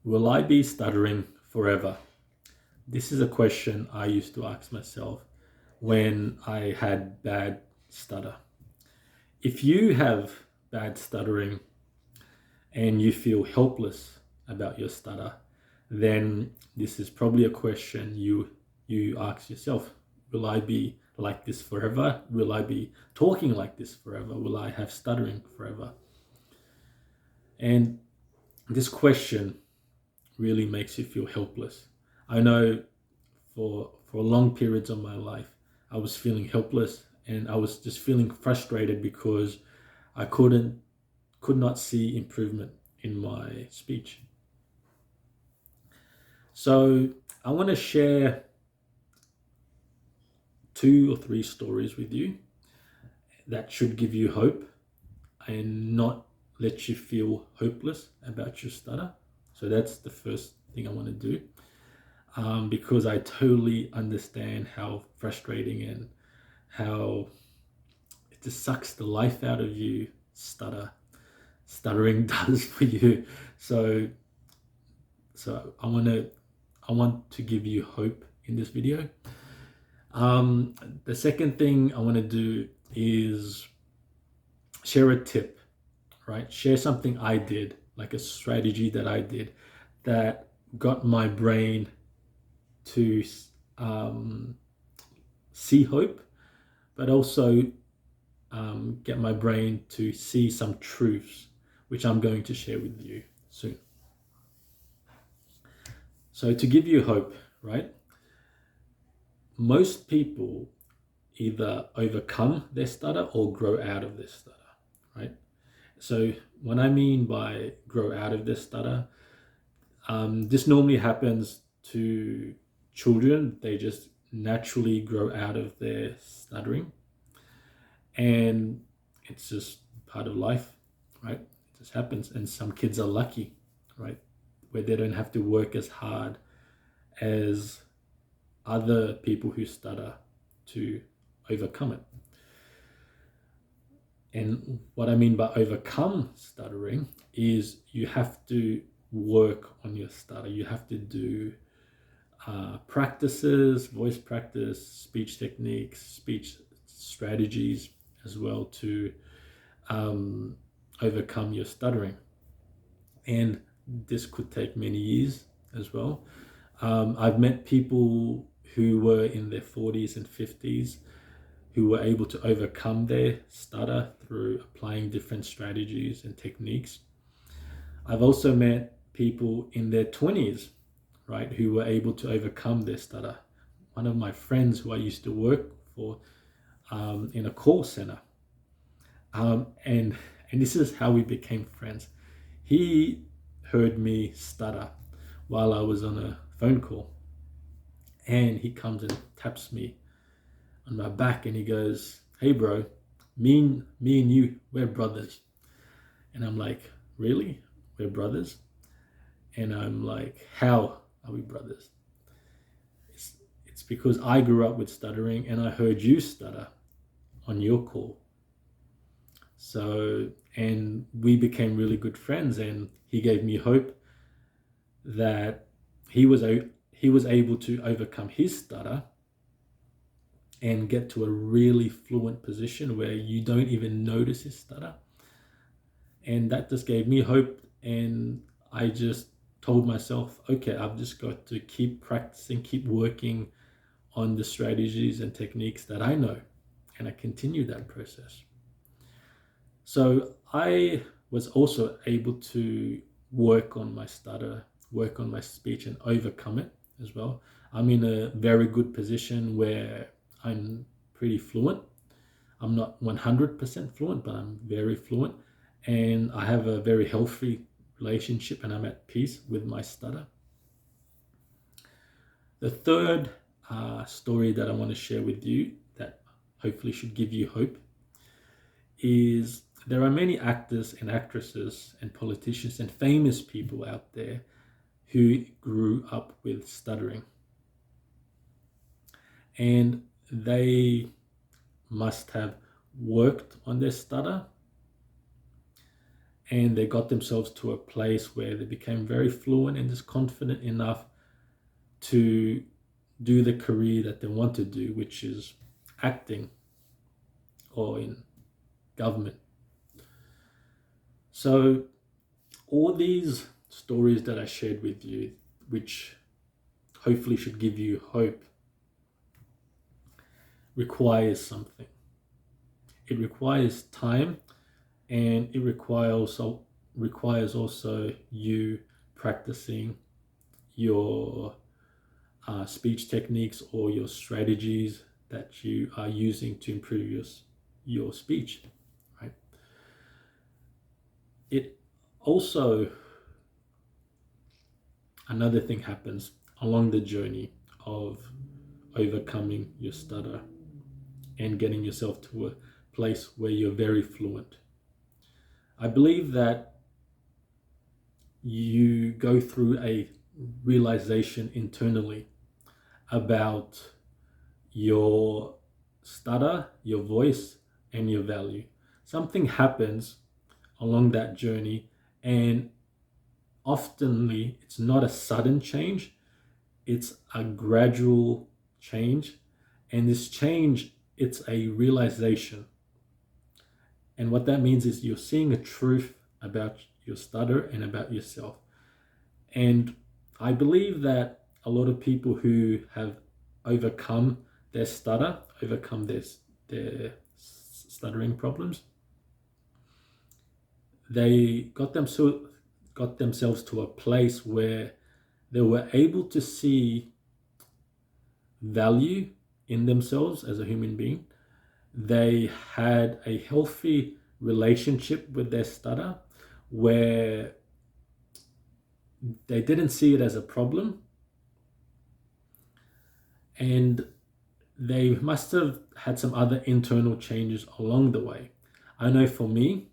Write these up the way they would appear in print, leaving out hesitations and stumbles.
Will I be stuttering forever? This is a question I used to ask myself when I had bad stutter. If you have bad stuttering and you feel helpless about your stutter, then this is probably a question you ask yourself. Will I be like this forever? Will I be talking like this forever? Will I have stuttering forever? And this question really makes you feel helpless. I know for long periods of my life, I was feeling helpless and I was just feeling frustrated because I could not see improvement in my speech. So I want to share 2 or 3 stories with you that should give you hope and not let you feel hopeless about your stutter. So that's the first thing I want to do, because I totally understand how frustrating and how it just sucks the life out of you stuttering does for you. So I want to give you hope in this video. The second thing I want to do is share a tip, right? Share something I did, like a strategy that I did that got my brain to see hope, but also get my brain to see some truths, which I'm going to share with you soon. So to give you hope, right? Most people either overcome their stutter or grow out of their stutter, right? So what I mean by grow out of their stutter, this normally happens to children. They just naturally grow out of their stuttering, and it's just part of life, right? It just happens. And some kids are lucky, right, where they don't have to work as hard as other people who stutter to overcome it. And what I mean by overcome stuttering is you have to work on your stutter. You have to do practices, voice practice, speech techniques, speech strategies as well to overcome your stuttering. And this could take many years as well. I've met people who were in their 40s and 50s who were able to overcome their stutter through applying different strategies and techniques. I've also met people in their 20s, right, who were able to overcome their stutter. One of my friends who I used to work for in a call center, and this is how we became friends. He heard me stutter while I was on a phone call, and he comes and taps me on my back and he goes, "Hey bro, me and you, we're brothers." And I'm like, "Really? We're brothers?" And I'm like, "How are we brothers?" It's because I grew up with stuttering and I heard you stutter on your call. So, and we became really good friends, and he gave me hope that he was able to overcome his stutter and get to a really fluent position where you don't even notice his stutter. And that just gave me hope, and I just told myself, okay, I've just got to keep practicing, keep working on the strategies and techniques that I know, and I continued that process. So I was also able to work on my stutter, work on my speech, and overcome it as well. I'm in a very good position where I'm pretty fluent. I'm not 100% fluent, but I'm very fluent. And I have a very healthy relationship and I'm at peace with my stutter. The third story that I want to share with you that hopefully should give you hope is there are many actors and actresses and politicians and famous people out there who grew up with stuttering. And they must have worked on their stutter and they got themselves to a place where they became very fluent and just confident enough to do the career that they want to do, which is acting or in government. So all these stories that I shared with you, which hopefully should give you hope, requires something. It requires time, and it requires also you practicing your speech techniques or your strategies that you are using to improve your speech, right? It also, another thing happens along the journey of overcoming your stutter and getting yourself to a place where you're very fluent. I believe that you go through a realization internally about your stutter, your voice, and your value. Something happens along that journey, and oftenly it's not a sudden change, it's a gradual change. And this change, it's a realization. And what that means is you're seeing a truth about your stutter and about yourself. And I believe that a lot of people who have overcome their stutter, overcome their stuttering problems, they got themselves to a place where they were able to see value in themselves as a human being. They had a healthy relationship with their stutter where they didn't see it as a problem, and they must have had some other internal changes along the way. I know for me,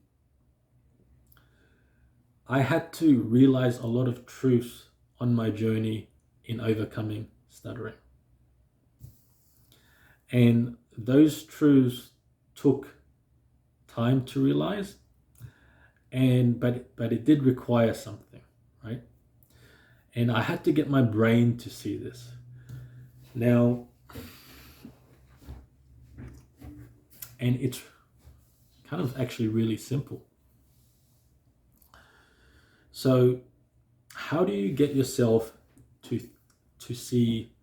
I had to realize a lot of truths on my journey in overcoming stuttering. And those truths took time to realize, but it did require something, right? And I had to get my brain to see this. Now, and it's kind of actually really simple. So how do you get yourself to see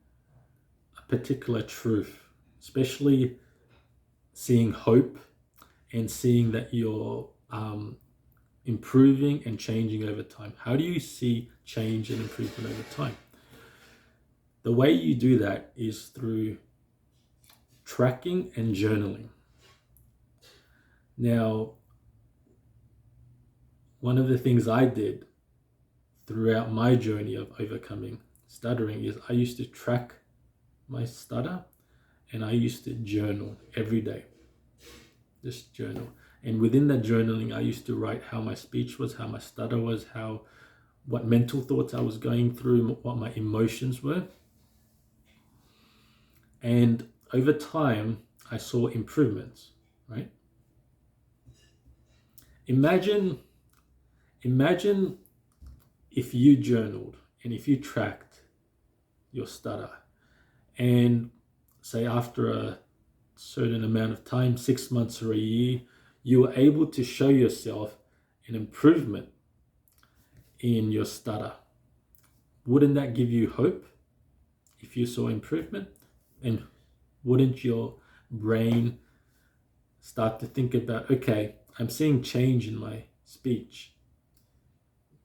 a particular truth, especially seeing hope and seeing that you're improving and changing over time? How do you see change and improvement over time? The way you do that is through tracking and journaling. Now, one of the things I did throughout my journey of overcoming stuttering is I used to track my stutter and I used to journal every day. Just journal. And within that journaling, I used to write how my speech was, how my stutter was, what mental thoughts I was going through, what my emotions were. And over time, I saw improvements, right? Imagine if you journaled and if you tracked your stutter, and say after a certain amount of time, 6 months or a year, you were able to show yourself an improvement in your stutter. Wouldn't that give you hope if you saw improvement? And wouldn't your brain start to think about, okay, I'm seeing change in my speech.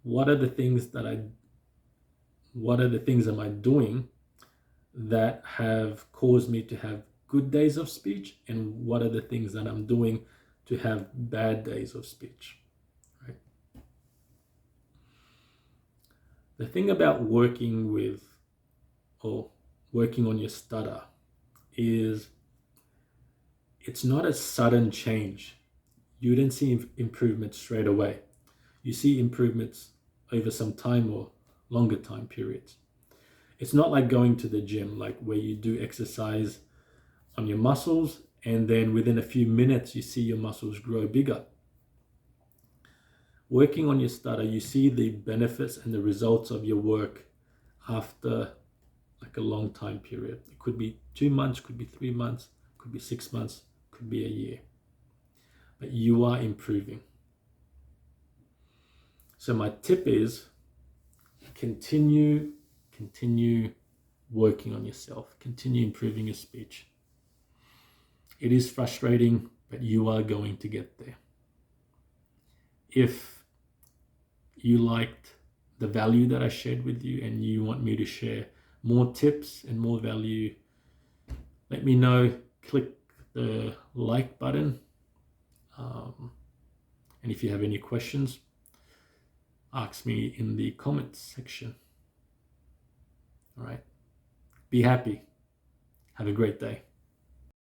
What are the things am I doing that have caused me to have good days of speech, and what are the things that I'm doing to have bad days of speech, right? The thing about working on your stutter is it's not a sudden change. You didn't see improvements straight away. You see improvements over some time or longer time periods. It's not like going to the gym, like where you do exercise on your muscles and then within a few minutes you see your muscles grow bigger. working on your stutter, you see the benefits and the results of your work after like a long time period. It could be 2 months, could be 3 months, could be 6 months, could be a year. But you are improving. So my tip is continue working on yourself. Continue improving your speech. It is frustrating, but you are going to get there. If you liked the value that I shared with you and you want me to share more tips and more value, let me know. Click the like button. And if you have any questions, ask me in the comments section. All right. Be happy. Have a great day.